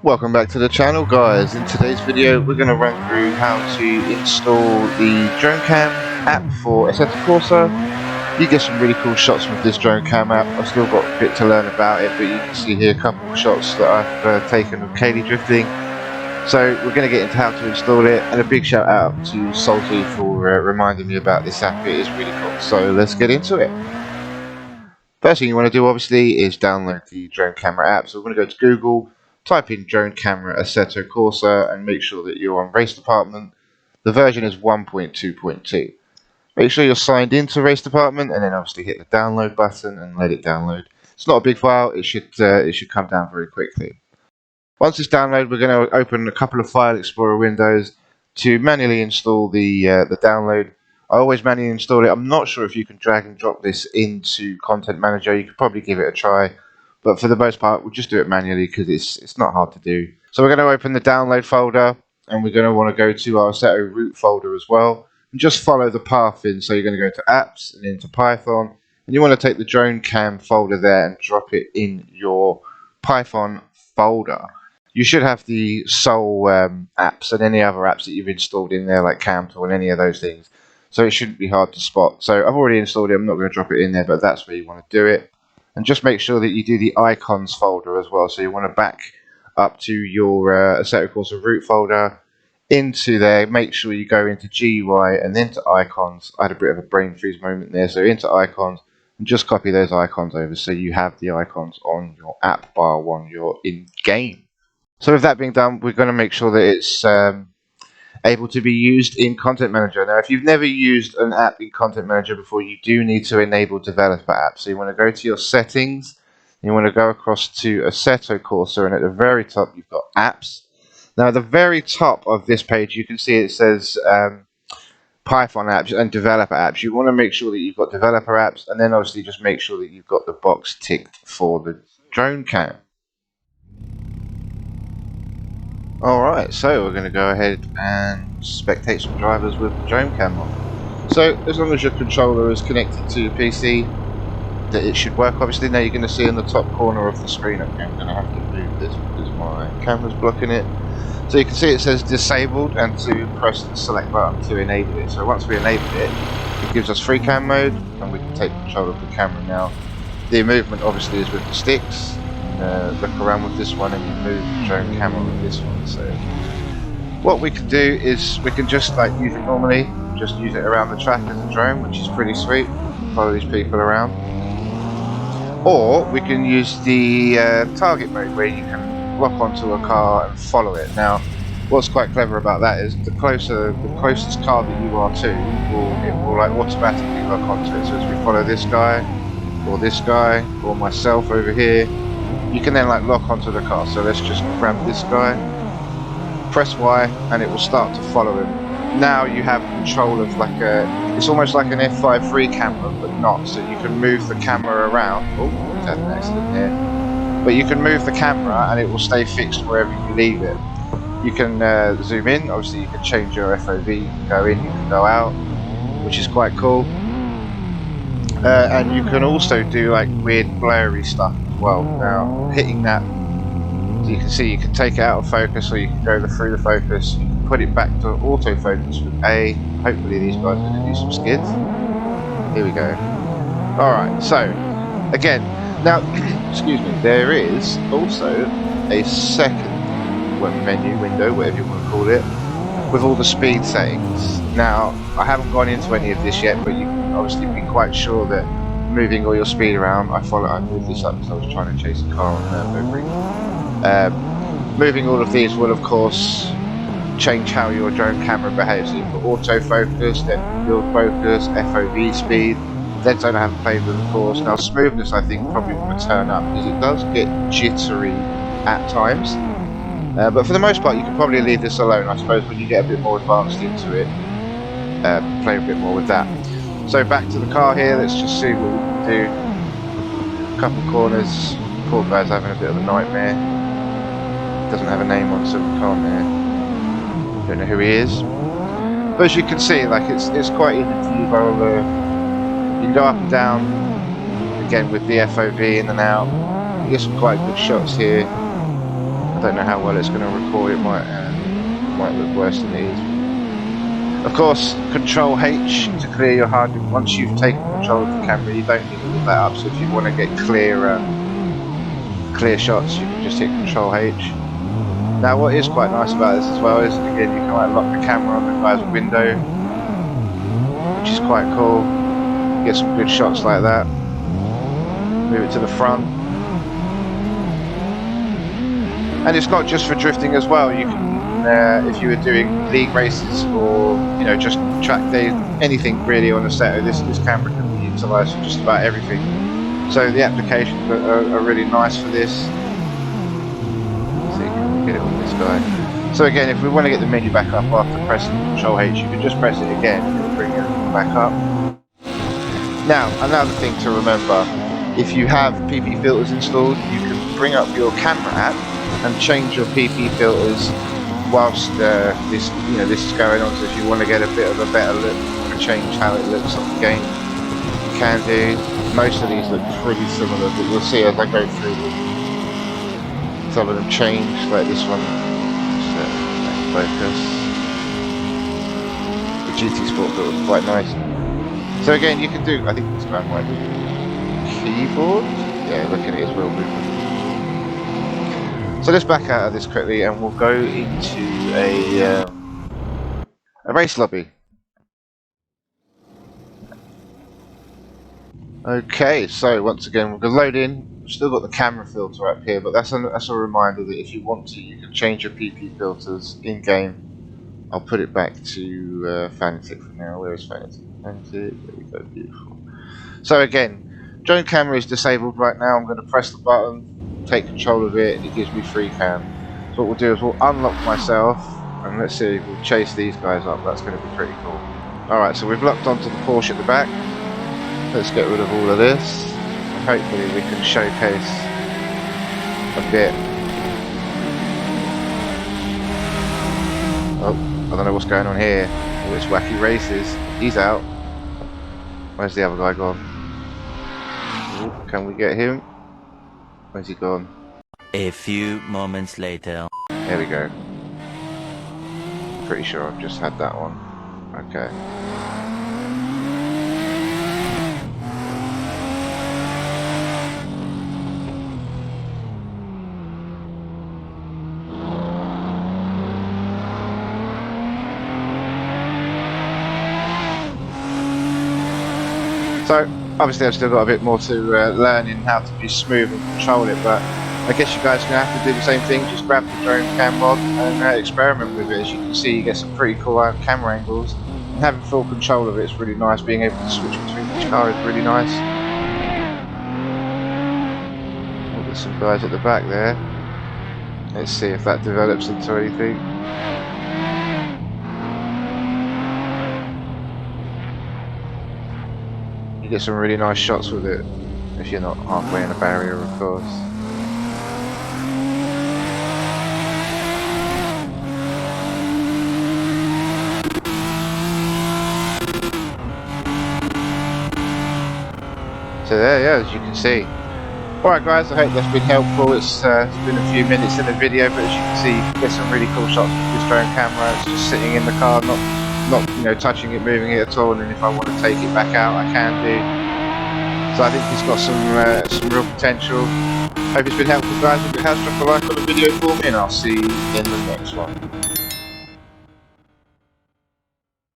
Welcome back to the channel, guys. In today's video we're going to run through how to install the drone cam app for Assetto Corsa. You get some really cool shots with this drone cam app. I've still got a bit to learn about it, but you can see here a couple of shots that I've taken of Kaylee drifting. So we're going to get into how to install it, and a big shout out to Salty for reminding me about this app. It is really cool, so let's get into it. First thing you want to do obviously is download the drone camera app. So we're going to go to Google, type in drone camera Assetto Corsa, and make sure that you're on Race Department. The version is 1.2.2. Make sure you're signed into Race Department, and then obviously hit the download button and let it download. It's not a big file. It should come down very quickly. Once it's downloaded, we're going to open a couple of File Explorer windows to manually install the download. I always manually install it. I'm not sure if you can drag and drop this into Content Manager. You could probably give it a try, but for the most part we'll just do it manually because it's not hard to do. So we're going to open the download folder, and we're going to want to go to our Assetto root folder as well, and just follow the path in. So you're going to go to apps and into Python, and you want to take the drone cam folder there and drop it in your Python folder. You should have the sole apps and any other apps that you've installed in there, like CamTool and any of those things. So it shouldn't be hard to spot. So I've already installed it. I'm not going to drop it in there, but that's where you want to do it. And just make sure that you do the icons folder as well. So you want to back up to your Assetto Corsa root folder, into there. Make sure you go into GUI and then to icons. I had a bit of a brain freeze moment there. So into icons, and just copy those icons over so you have the icons on your app bar when you're in game. So with that being done, we're going to make sure that it's able to be used in Content Manager. Now, if you've never used an app in Content Manager before, you do need to enable developer apps. So you want to go to your settings, you want to go across to Assetto Corsa, and at the very top you've got apps. Now at the very top of this page you can see it says Python apps and developer apps. You want to make sure that you've got developer apps, and then obviously just make sure that you've got the box ticked for the drone cam. Alright, so we're going to go ahead and spectate some drivers with the drone cam on. So as long as your controller is connected to your PC, that it should work. Obviously now you're going to see in the top corner of the screen, okay, I'm going to have to move this because my camera's blocking it. So you can see it says disabled, and to press the select button to enable it. So once we enable it, it gives us free cam mode, and we can take control of the camera now. The movement obviously is with the sticks. Look around with this one and you move the drone camera with this one. So what we can do is we can just like use it normally, just use it around the track as a drone, which is pretty sweet. Follow these people around. Or we can use the target mode, where you can lock onto a car and follow it. Now what's quite clever about that is the closest car that you are to, it will like automatically lock onto it. So as we follow this guy or myself over here, you can then like lock onto the car. So let's just grab this guy, press Y, and it will start to follow him. Now you have control of like it's almost like an F5 camera, but not. So you can move the camera around. Oh, we've had an accident here. But you can move the camera and it will stay fixed wherever you leave it. You can zoom in. Obviously you can change your FOV. You can go in, you can go out, which is quite cool. And you can also do like weird blurry stuff as well. Now hitting that, so you can see you can take it out of focus, or you can go through the focus. You can put it back to autofocus with A. Hopefully these guys are going to do some skids. Here we go. Alright, so again, now excuse me, there is also a second menu window, whatever you want to call it, with all the speed settings. Now I haven't gone into any of this yet, but you can obviously be quite sure that moving all your speed around, I moved this up because I was trying to chase a car on Nürburgring. Moving all of these will of course change how your drone camera behaves. So you've got autofocus, then field focus, FOV speed, then zone I haven't played with of course. Now smoothness I think probably will turn up because it does get jittery at times. But for the most part you can probably leave this alone. I suppose when you get a bit more advanced into it, play a bit more with that. So back to the car here, let's just see what we can do. A couple corners. Poor guy's having a bit of a nightmare. Doesn't have a name on, so we can't don't know who he is. But as you can see, like it's quite easy to use all the. You can go up and down again with the FOV in and out. You get some quite good shots here. I don't know how well it's going to record. It might look worse than it is. Of course, Control H to clear your hard drive. Once you've taken control of the camera, you don't need to leave that up. So if you want to get clear shots, you can just hit Control H. Now, what is quite nice about this as well is, again, you can like lock the camera on the guy's window, which is quite cool. Get some good shots like that. Move it to the front. And it's not just for drifting as well. You can, if you were doing league races or just track days, anything really on Assetto, this camera can be utilised for just about everything. So the applications are really nice for this. Let's see if we can get it on this guy. So again, if we want to get the menu back up after pressing Control H, you can just press it again and it'll bring it back up. Now, another thing to remember, if you have PP filters installed, you can bring up your camera app and change your PP filters whilst this is going on. So if you want to get a bit of a better look, you want to change how it looks on the game, you can do. Most of these look pretty similar, but you'll see as I go through them, some of them change, like this one. Focus. The GT Sport filter is quite nice. So again, you can do, I think this man might be keyboard. Yeah, look at his wheel movement. So let's back out of this quickly and we'll go into a race lobby. Okay, so once again we're going to load in. We've still got the camera filter up here, but that's a reminder that if you want to, you can change your PP filters in game. I'll put it back to Fanatec for now. Where is Fanatec? Fanatec, there we go, beautiful. So again, drone camera is disabled right now. I'm going to press the button, take control of it, it gives me free cam. So what we'll do is we'll unlock myself, and let's see if we'll chase these guys up. That's going to be pretty cool. Alright, so we've locked onto the Porsche at the back. Let's get rid of all of this. Hopefully we can showcase a bit. Oh, I don't know what's going on here. All this wacky races. He's out. Where's the other guy gone? Ooh, can we get him? Where's he gone? A few moments later. There we go. Pretty sure I've just had that one. Okay. So, obviously I've still got a bit more to learn in how to be smooth and control it, but I guess you guys are going to have to do the same thing, just grab the drone cam mod and experiment with it. As you can see, you get some pretty cool camera angles, and having full control of it is really nice. Being able to switch between each car is really nice. Oh, there's some guys at the back there. Let's see if that develops into anything. You get some really nice shots with it, if you're not halfway in a barrier, of course. So there, yeah, as you can see. Alright guys, I hope that's been helpful. It's been a few minutes in the video, but as you can see, you can get some really cool shots with this drone camera. It's just sitting in the car, not touching it, moving it at all, and then if I want to take it back out, I can do. So I think it's got some real potential. Hope it's been helpful guys. If it has, drop a like on the video for me, and I'll see you in the next one.